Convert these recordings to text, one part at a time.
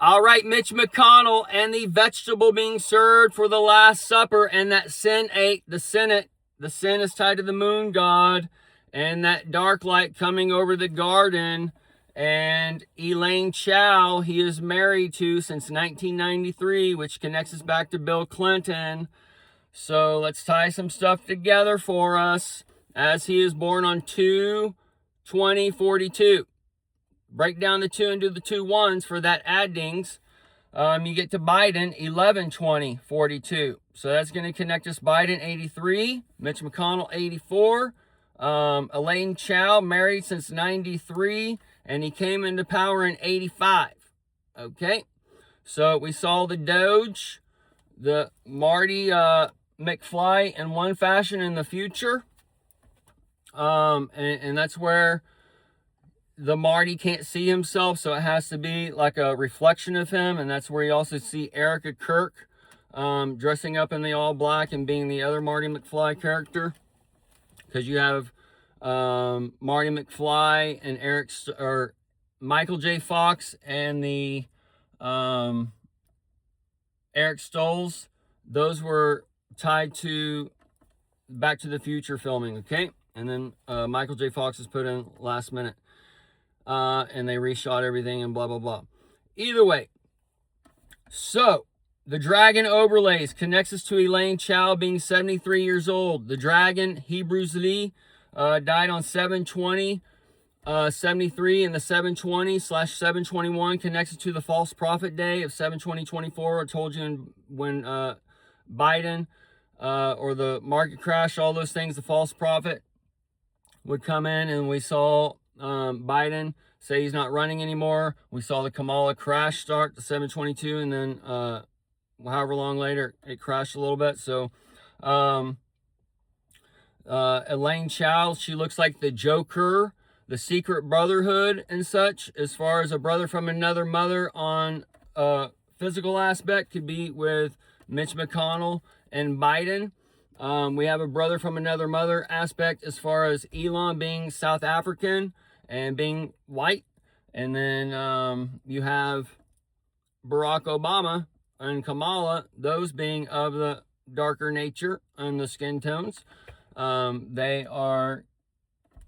All right, Mitch McConnell and the vegetable being served for the Last Supper, and that sin ate the Senate. The sin is tied to the moon god, and that dark light coming over the garden. And Elaine Chao, he is married to since 1993, which connects us back to Bill Clinton. So let's tie some stuff together for us, as he is born on 2/20/42. Break down the 2 and do the 2 ones for that addings. You get to Biden 11/20/42. So that's going to connect us Biden 83, Mitch McConnell 84, Elaine Chao married since 93, and he came into power in 85. Okay, so we saw the Doge, the Marty McFly in one fashion in the future, and that's where the Marty can't see himself, so it has to be like a reflection of him. And that's where you also see Erica Kirk dressing up in the all black and being the other Marty McFly character, because you have Marty McFly and or Michael J. Fox and the Eric Stoltz. Those were tied to Back to the Future filming, okay? And then Michael J. Fox was put in last minute. And they reshot everything and blah, blah, blah. Either way, so the dragon overlays connects us to Elaine Chao being 73 years old. The dragon, Hebrews Lee, died on 7/20/73, and the 7/20/7/21 connects us to the false prophet day of 7/20/24. I told you when Biden or the market crash, all those things, the false prophet would come in, and we saw Biden say he's not running anymore. We saw the Kamala crash start to 7/22, and then however long later it crashed a little bit. So Elaine Chao, she looks like the Joker, the Secret Brotherhood and such, as far as a brother from another mother on a physical aspect, could be with Mitch McConnell and Biden. We have a brother from another mother aspect as far as Elon being South African and being white. And then you have Barack Obama and Kamala, those being of the darker nature and the skin tones. They are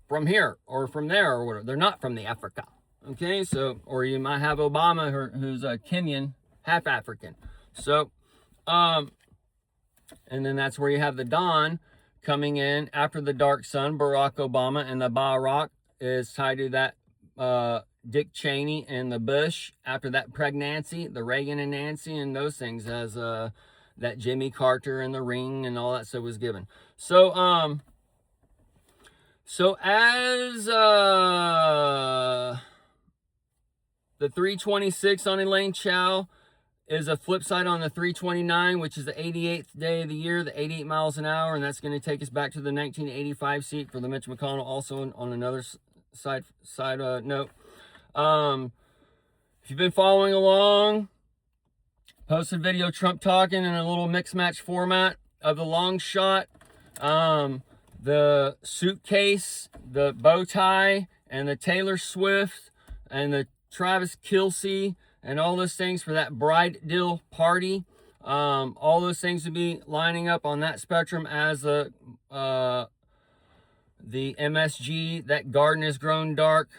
from here or from there or whatever. They're not from the Africa. Okay, so, or you might have Obama who's a Kenyan, half African. So, and then that's where you have the Don coming in after the dark sun, Barack Obama, and the Barack is tied to that Dick Cheney and the Bush after that pregnancy, the Reagan and Nancy and those things, as that Jimmy Carter and the ring and all that stuff was given. So as the 326 on Elaine Chao is a flip side on the 329, which is the 88th day of the year, the 88 miles an hour, and that's going to take us back to the 1985 seat for the Mitch McConnell. Also on another side note, if you've been following along, posted video Trump talking in a little mix match format of the long shot, the suitcase, the bow tie, and the Taylor Swift and the Travis Kelce and all those things for that bride deal party. All those things would be lining up on that spectrum as the MSG, that garden is grown dark,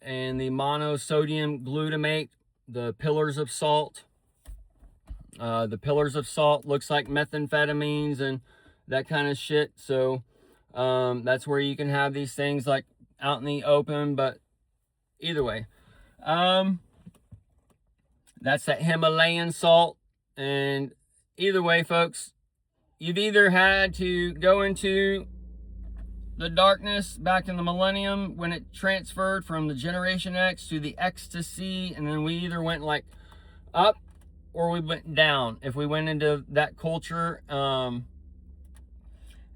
and the monosodium glutamate, the pillars of salt. The pillars of salt looks like methamphetamines and that kind of shit. So that's where you can have these things like out in the open, but either way. That's that Himalayan salt. And either way, folks, you've either had to go into the darkness back in the millennium when it transferred from the Generation X to the ecstasy, and then we either went like up or we went down if we went into that culture.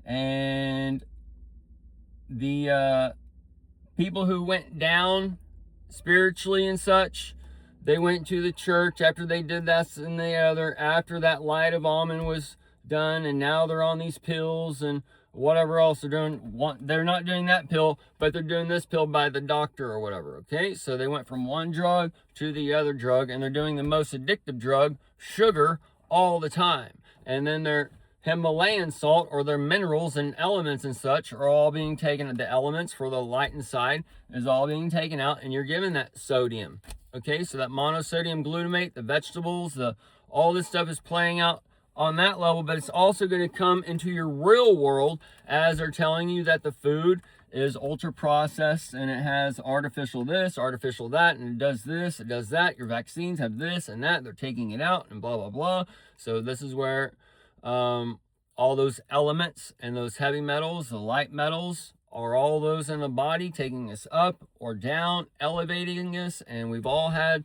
And the people who went down spiritually and such, they went to the church after they did this and the other, after that light of almond was done, and now they're on these pills and whatever else they're doing. They're not doing that pill, but they're doing this pill by the doctor or whatever, okay? So they went from one drug to the other drug, and they're doing the most addictive drug, sugar, all the time. And then their Himalayan salt, or their minerals and elements and such, are all being taken. The elements for the light inside is all being taken out, and you're given that sodium, okay? So that monosodium glutamate, the vegetables, all this stuff is playing out on that level, but it's also going to come into your real world as they're telling you that the food is ultra processed and it has artificial this, artificial that, and it does this, it does that. Your vaccines have this and that. They're taking it out and blah, blah, blah. So this is where all those elements and those heavy metals, the light metals, are all those in the body taking us up or down, elevating us. And we've all had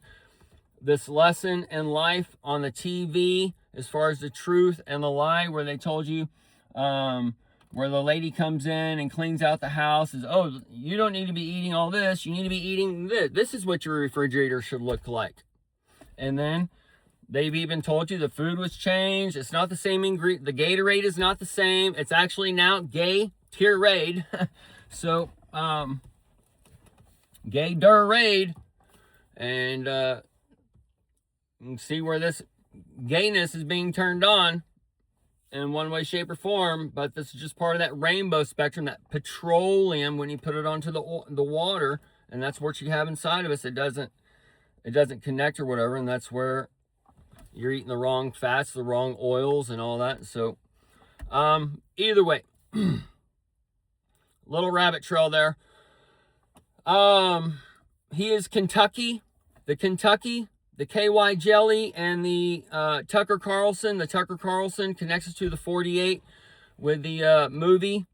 this lesson in life on the TV as far as the truth and the lie, where they told you, where the lady comes in and cleans out the house, is, oh, you don't need to be eating all this, you need to be eating this. This is what your refrigerator should look like. And then they've even told you the food was changed. It's not the same ingredient. The Gatorade is not the same. It's actually now Gay-Tirade. So, Gay-Durade. And you can see where this gayness is being turned on in one way, shape, or form. But this is just part of that rainbow spectrum, that petroleum, when you put it onto the water, and that's what you have inside of us. It doesn't connect or whatever, and that's where you're eating the wrong fats, the wrong oils, and all that. So either way, little rabbit trail there. He is Kentucky, the KY jelly, and the Tucker Carlson. The Tucker Carlson connects us to the 48 with the movie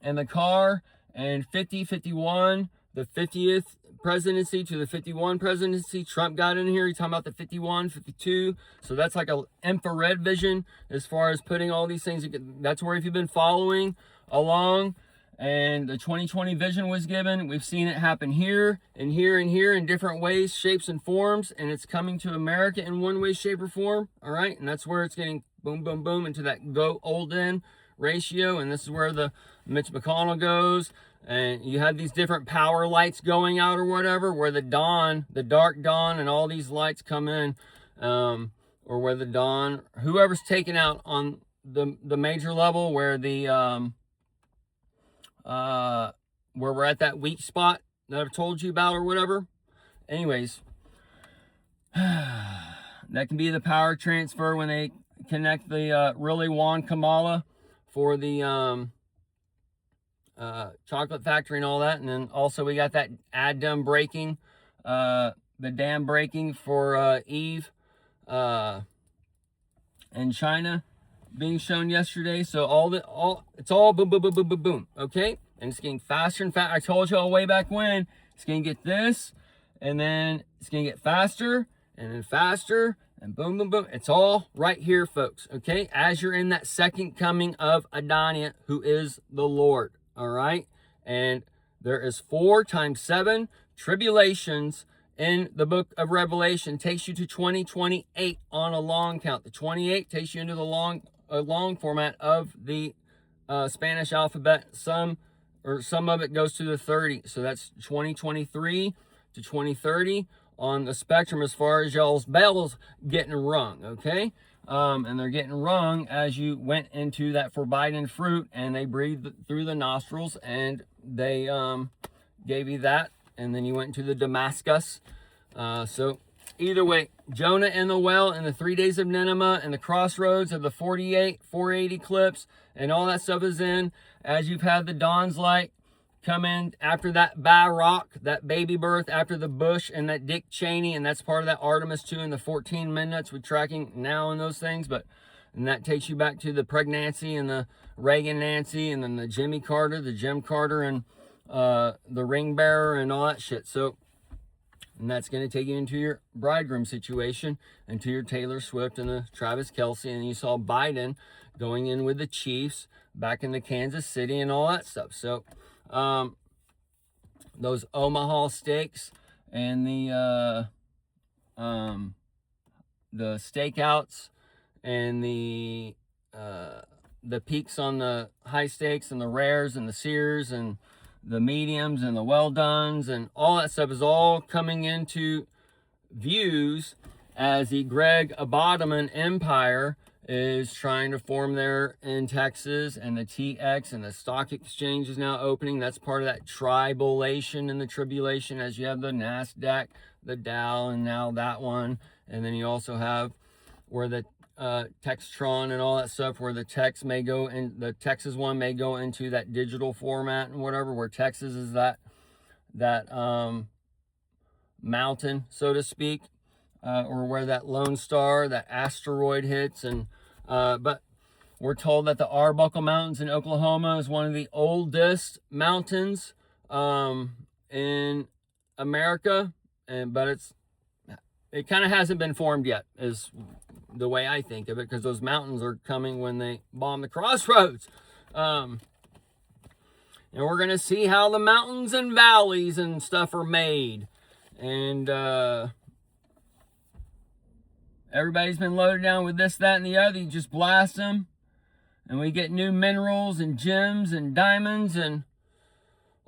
and the car, and 50, 51, the 50th presidency to the 51 presidency. Trump got in here. He's talking about the 51, 52. So that's like a infrared vision as far as putting all these things. That's where, if you've been following along, and the 2020 vision was given, we've seen it happen here and here and here in different ways, shapes, and forms, and it's coming to America in one way, shape, or form. All right, and that's where it's getting boom, boom, boom into that go old in ratio, and this is where the Mitch McConnell goes. And you have these different power lights going out or whatever, where the dawn, the dark dawn, and all these lights come in, or where the dawn, whoever's taken out on the major level, where the where we're at that weak spot that I've told you about or whatever. Anyways, that can be the power transfer when they connect the really Juan Kamala for the chocolate factory and all that. And then also we got that dam breaking for Eve in China being shown yesterday. So it's all boom, boom, boom, boom, boom, boom. Okay, and it's getting faster and faster. I told y'all way back when it's gonna get this, and then it's gonna get faster, and then faster, and boom, boom, boom. It's all right here, folks. Okay, as you're in that second coming of Adonai, who is the Lord. All right, and there is 4 times 7 tribulations in the book of Revelation. Takes you to 2028 on a long count. The 28 takes you into the long format of the Spanish alphabet. Some of it goes to the 30. So that's 2023 to 2030 on the spectrum as far as y'all's bells getting rung, okay? And they're getting rung as you went into that forbidden fruit, and they breathed through the nostrils, and they gave you that, and then you went into the Damascus. So either way, Jonah in the well, and the 3 days of Nineveh, and the crossroads of the 48, 480 eclipse, and all that stuff is in. As you've had the dawn's light come in after that Barak, that baby birth, after the Bush and that Dick Cheney, and that's part of that Artemis 2 and the 14 minutes we're tracking now and those things. And that takes you back to the pregnancy and the Reagan Nancy, and then the Jimmy Carter, the Jim Carter, and the ring bearer and all that shit. So, and that's going to take you into your bridegroom situation, and to your Taylor Swift and the Travis Kelce, and you saw Biden going in with the Chiefs back into Kansas City and all that stuff. So those Omaha steaks and the stakeouts and the the peaks on the high stakes and the rares and the sears and the mediums and the well dones and all that stuff is all coming into views as the Greg Abateman empire is trying to form there in Texas, and the TX and the stock exchange is now opening. That's part of that tribulation and the tribulation, as you have the NASDAQ, the Dow, and now that one. And then you also have where the Textron and all that stuff, where the Tex may go in, the Texas one may go into that digital format and whatever, where Texas is that mountain, so to speak, or where that Lone Star, that asteroid hits. And but we're told that the Arbuckle Mountains in Oklahoma is one of the oldest mountains in America, but it kind of hasn't been formed yet, is the way I think of it, because those mountains are coming when they bomb the crossroads. And we're going to see how the mountains and valleys and stuff are made. And everybody's been loaded down with this, that, and the other. You just blast them, and we get new minerals and gems and diamonds and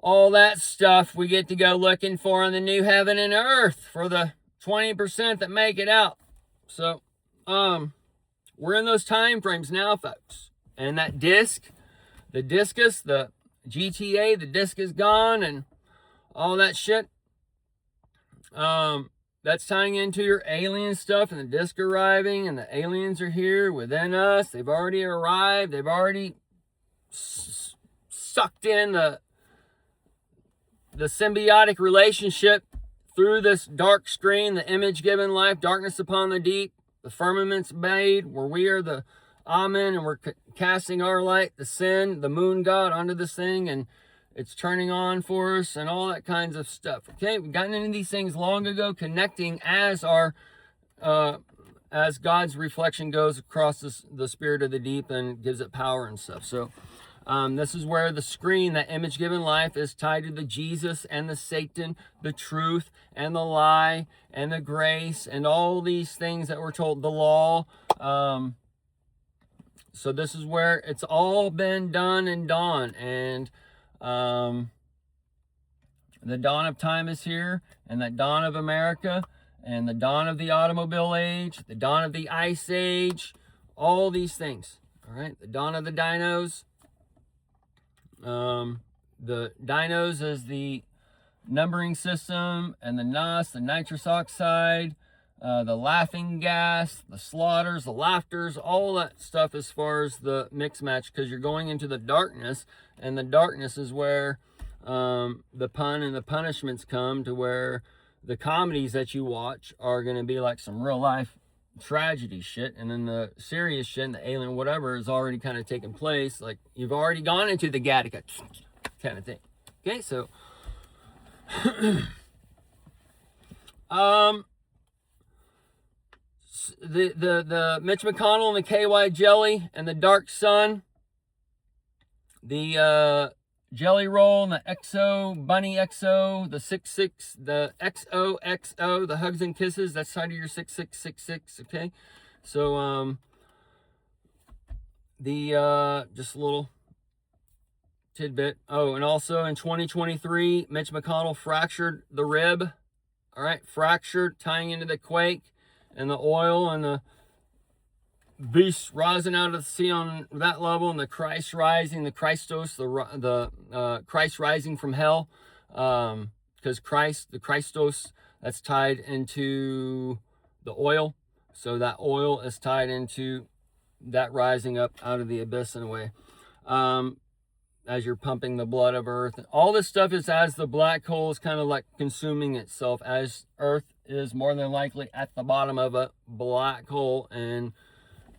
all that stuff we get to go looking for in the new heaven and earth for the 20% that make it out. So, we're in those time frames now, folks. And that disc, the discus, the GTA, the disc is gone and all that shit. That's tying into your alien stuff and the disc arriving, and the aliens are here within us. They've already arrived. They've already sucked in the symbiotic relationship through this dark screen, the image given life, darkness upon the deep, the firmament's made, where we are the Amen, and we're casting our light, the sin, the moon god, onto this thing, and it's turning on for us and all that kinds of stuff. Okay, we've gotten into these things long ago, connecting as our as God's reflection goes across the spirit of the deep and gives it power and stuff. So this is where the screen, that image given life, is tied to the Jesus and the Satan, the truth and the lie and the grace and all these things that we're told, the law. So this is where it's all been done and dawned. And the dawn of time is here, and the dawn of America, and the dawn of the automobile age, the dawn of the ice age, all these things. All right, the dawn of the dinos. The dinos is the numbering system, and the NOS, the nitrous oxide, the laughing gas, the slaughters, the laughters, all that stuff as far as the mix match, because you're going into the darkness, and the darkness is where the pun and the punishments come, to where the comedies that you watch are going to be like some real life tragedy shit, and then the serious shit and the alien whatever is already kind of taken place. Like, you've already gone into the Gattaca kind of thing. Okay, so the Mitch McConnell and the KY jelly and the dark sun, the jelly roll and the XO, bunny XO, the 66, the XOXO, the hugs and kisses, that's side of your 6666, okay? So, just a little tidbit. Oh, and also in 2023, Mitch McConnell fractured the rib, all right? Fractured, tying into the quake and the oil and the beast rising out of the sea on that level, and the Christ rising, the Christos, the Christ rising from hell, because Christ, the Christos, that's tied into the oil, so that oil is tied into that rising up out of the abyss in a way, as you're pumping the blood of Earth. All this stuff is as the black hole is kind of like consuming itself, as Earth is more than likely at the bottom of a black hole, and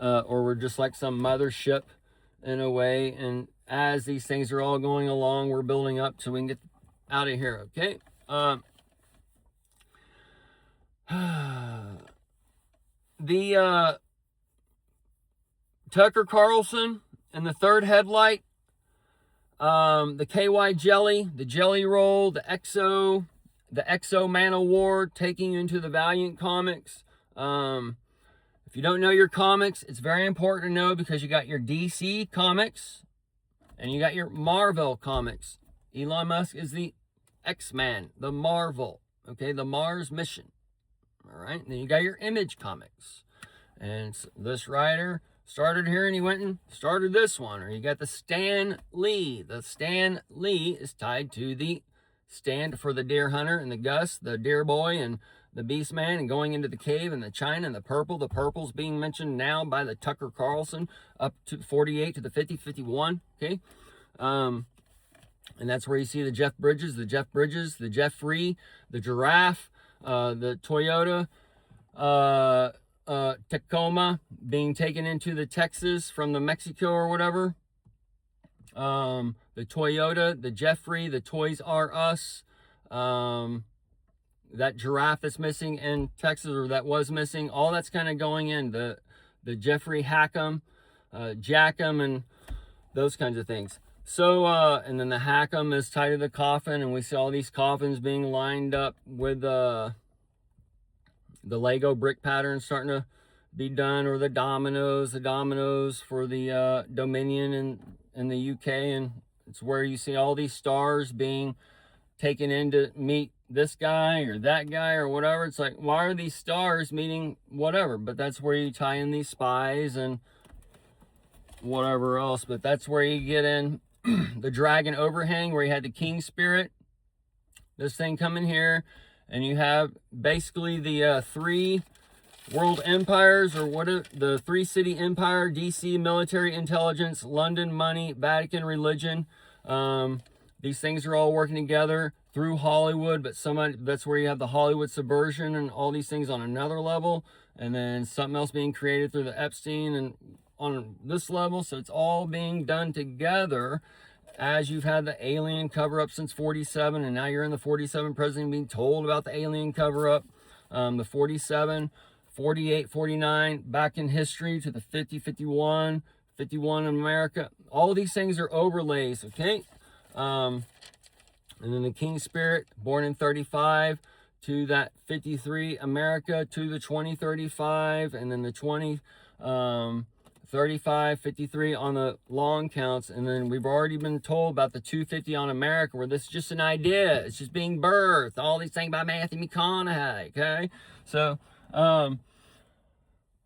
or we're just like some mothership in a way. And as these things are all going along, we're building up so we can get out of here, okay? The Tucker Carlson and the third headlight, the KY jelly, the jelly roll, the Exo Man Award, taking you into the Valiant comics. If you don't know your comics, it's very important to know, because you got your DC comics and you got your Marvel comics. Elon Musk is the X-Man, the Marvel, okay, the Mars mission. All right, and then you got your Image comics. And this writer started here and he went and started this one. Or you got the Stan Lee. The Stan Lee is tied to the stand for the deer hunter and the Gus, the deer boy, and the beast man, and going into the cave, and the China and the purple. The purple's being mentioned now by the Tucker Carlson, up to 48 to the 50, 51. Okay. And that's where you see the Jeff Bridges, the Jeffrey, the giraffe, the Toyota, Tacoma being taken into the Texas from the Mexico or whatever. The Toyota, the Jeffrey, the Toys R Us, that giraffe that's missing in Texas, or that was missing, all that's kind of going in the Jeffrey Hackham, Jackham, and those kinds of things. So, and then the Hackham is tied to the coffin, and we see all these coffins being lined up with the Lego brick pattern starting to be done, or the dominoes for the Dominion in the UK, and it's where you see all these stars being taken in to meet this guy or that guy or whatever. It's like, why are these stars meeting whatever? But that's where you tie in these spies and whatever else. But that's where you get in the dragon overhang, where you had the king spirit, this thing coming here, and you have basically the three world empires, or what are the three city empire: DC military intelligence, London money, Vatican religion. These things are all working together through Hollywood, but that's where you have the Hollywood subversion and all these things on another level, and then something else being created through the Epstein and on this level. So it's all being done together, as you've had the alien cover-up since 47, and now you're in the 47 president being told about the alien cover-up, the 47, 48, 49, back in history to the 50, 51, 51 in America. All these things are overlays, okay? And then the King Spirit, born in 35, to that 53 America, to the 2035, and then the 20, 35, 53 on the long counts. And then we've already been told about the 250 on America, where this is just an idea. It's just being birthed. All these things by Matthew McConaughey, okay? So,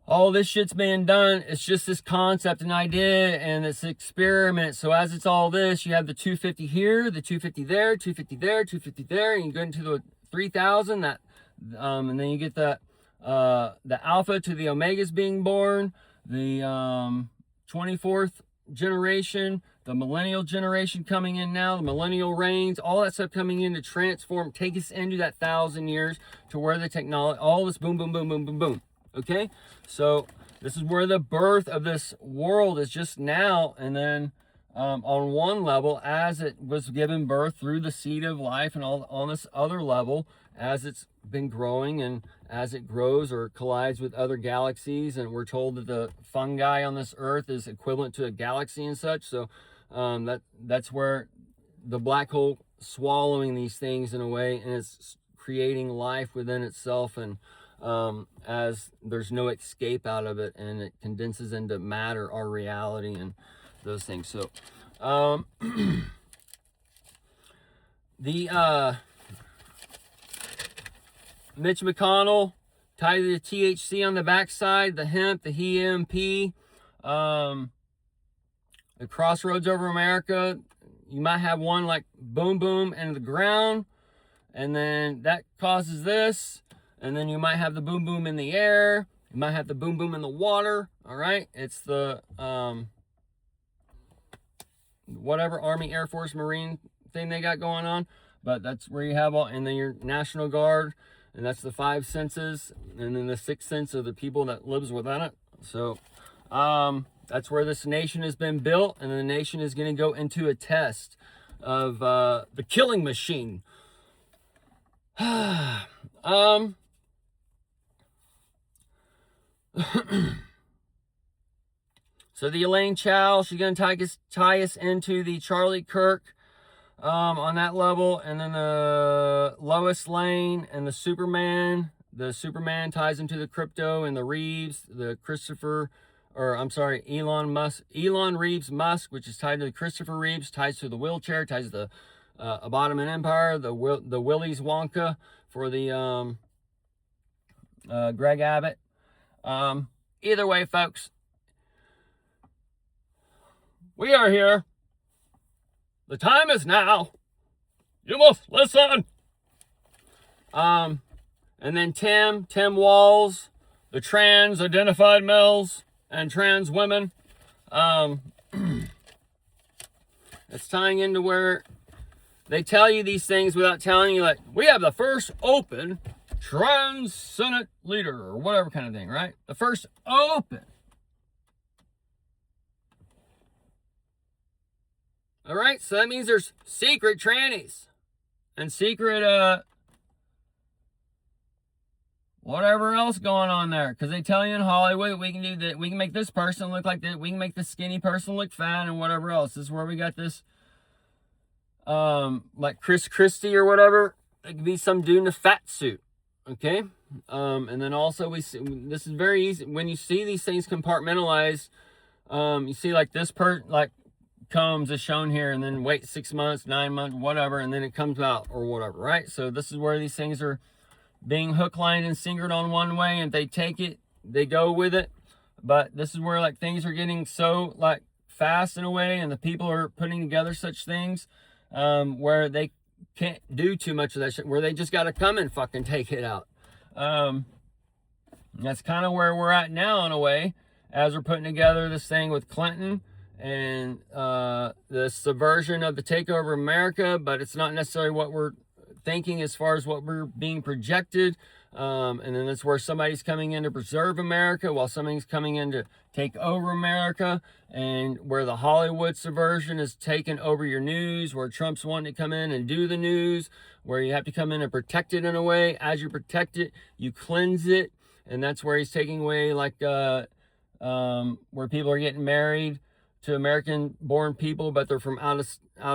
all this shit's being done. It's just this concept and idea and this experiment. So as it's all this, you have the 250 here, the 250 there, 250 there, 250 there, and you go into the 3000. That, and then you get the alpha to the omegas being born, the 24th generation, the millennial generation coming in now, the millennial reigns, all that stuff coming in to transform, take us into that 1,000 years, to where the technology, all this boom, boom, boom, boom, boom, boom. Okay, so this is where the birth of this world is just now. And then on one level, as it was given birth through the seed of life, and all on this other level, as it's been growing, and as it grows or collides with other galaxies, and we're told that the fungi on this earth is equivalent to a galaxy and such. So that's where the black hole swallowing these things in a way, and it's creating life within itself, and as there's no escape out of it, and it condenses into matter, our reality, and those things. So the Mitch McConnell, tied to the THC on the backside, the hemp, the hemp, the crossroads over America. You might have one like boom boom into the ground, and then that causes this. And then you might have the boom boom in the air. You might have the boom boom in the water. All right. It's the whatever Army, Air Force, Marine thing they got going on. But that's where you have all, and then your National Guard, and that's the 5 senses, and then the 6th sense of the people that lives within it. So that's where this nation has been built, and the nation is going to go into a test of the killing machine. So the Elaine Chow, she's going to tie us into the Charlie Kirk on that level, and then the Lois Lane and the Superman, the Superman ties into the crypto, and the Reeves, the Christopher, or I'm sorry, Elon Reeves Musk, which is tied to the Christopher Reeves, ties to the wheelchair, ties to the Ottoman Empire, the Willy's Wonka for the Greg Abbott. Either way, folks, we are here. The time is now. You must listen. And then Tim Walls, the trans identified males and trans women. It's tying into where they tell you these things without telling you, like, we have the first open trans Senate leader, or whatever kind of thing, right? The first open. All right, so that means there's secret trannies and secret whatever else going on there, because they tell you in Hollywood we can do that, we can make this person look like that, we can make the skinny person look fat, and whatever else. This is where we got this like Chris Christie or whatever. It could be some dude in a fat suit. Okay. And then also we see, this is very easy when you see these things compartmentalized. You see like this like comes is shown here, and then wait 6 months, 9 months, whatever, and then it comes out or whatever, right? So this is where these things are being hook, line, and sinkered on one way, and they take it, they go with it. But this is where like things are getting so like fast in a way, and the people are putting together such things where they can't do too much of that shit, where they just got to come and fucking take it out. That's kind of where we're at now in a way, as we're putting together this thing with Clinton and the subversion of the takeover of America, but it's not necessarily what we're thinking as far as what we're being projected. And then that's where somebody's coming in to preserve America while somebody's coming in to take over America, and where the Hollywood subversion is taking over your news, where Trump's wanting to come in and do the news, where you have to come in and protect it in a way. As you protect it, you cleanse it. And that's where he's taking away like where people are getting married to American born people, but they're from out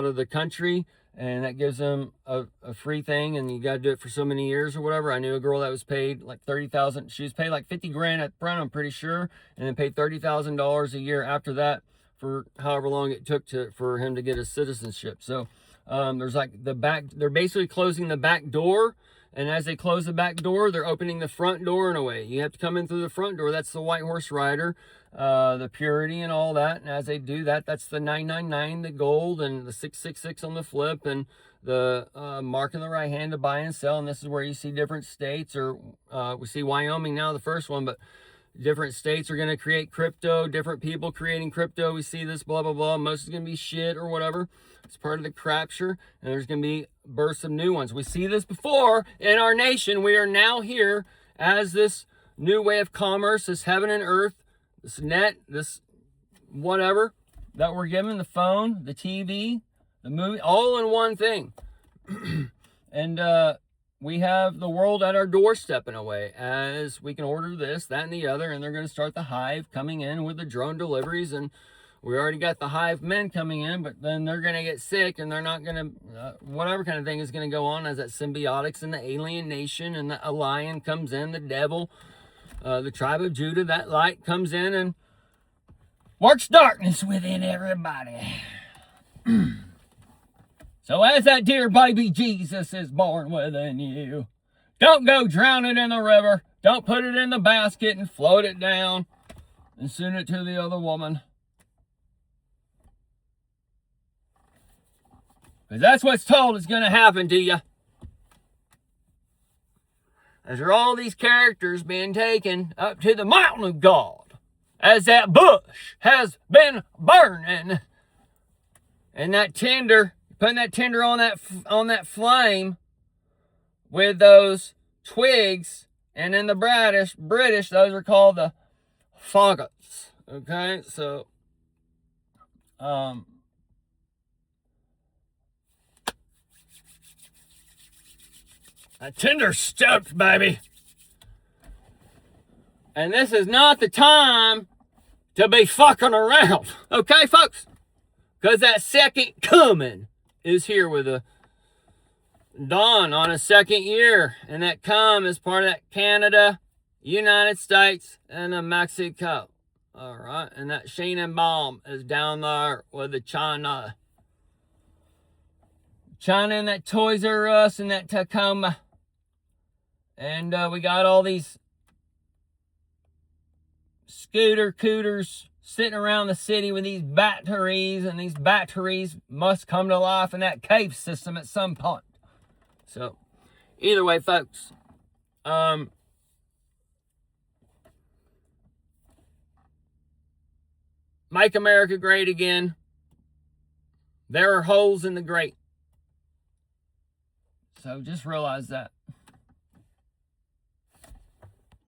of the country. And that gives them a free thing, and you got to do it for so many years or whatever. I knew a girl that was paid like $30,000. She was paid like $50,000 up front, I'm pretty sure, and then paid $30,000 a year after that for however long it took for him to get his citizenship. So there's like they're basically closing the back door, and as they close the back door, they're opening the front door in a way. You have to come in through the front door. That's the white horse rider. The purity and all that, and as they do that, that's the 999, the gold, and the 666 on the flip, and the mark in the right hand to buy and sell. And this is where you see different states, or we see Wyoming now, the first one, but different states are going to create crypto, different people creating crypto. We see this, blah blah blah. Most is going to be shit or whatever. It's part of the crapture, and there's going to be bursts of new ones. We see this before in our nation. We are now here as this new way of commerce, this heaven and earth, this net, this whatever that we're given, the phone, the TV, the movie, all in one thing. And we have the world at our doorstep in a way, as we can order this, that, and the other, and they're going to start the hive coming in with the drone deliveries, and we already got the hive men coming in, but then they're going to get sick, and they're not going to, whatever kind of thing is going to go on as that symbiotics and the alien nation, and a lion comes in, the devil, the tribe of Judah, that light comes in and works darkness within everybody. So as that dear baby Jesus is born within you, don't go drown it in the river. Don't put it in the basket and float it down and send it to the other woman. Because that's what's told is going to happen to you. As there are all these characters being taken up to the mountain of God, as that bush has been burning, and that tinder, putting that tinder on that flame with those twigs, and in the British, those are called the faggots. Okay, so a tinder stoked, baby. And this is not the time to be fucking around. Okay, folks? Because that second coming is here with Don on his second year, and that come is part of that Canada, United States, and the Mexico. All right, and that Sheen and Balm is down there with the China and that Toys R Us and that Tacoma. And we got all these scooter cooters sitting around the city with these batteries, and these batteries must come to life in that cave system at some point. So, either way, folks, make America great again. There are holes in the grate. So just realize that.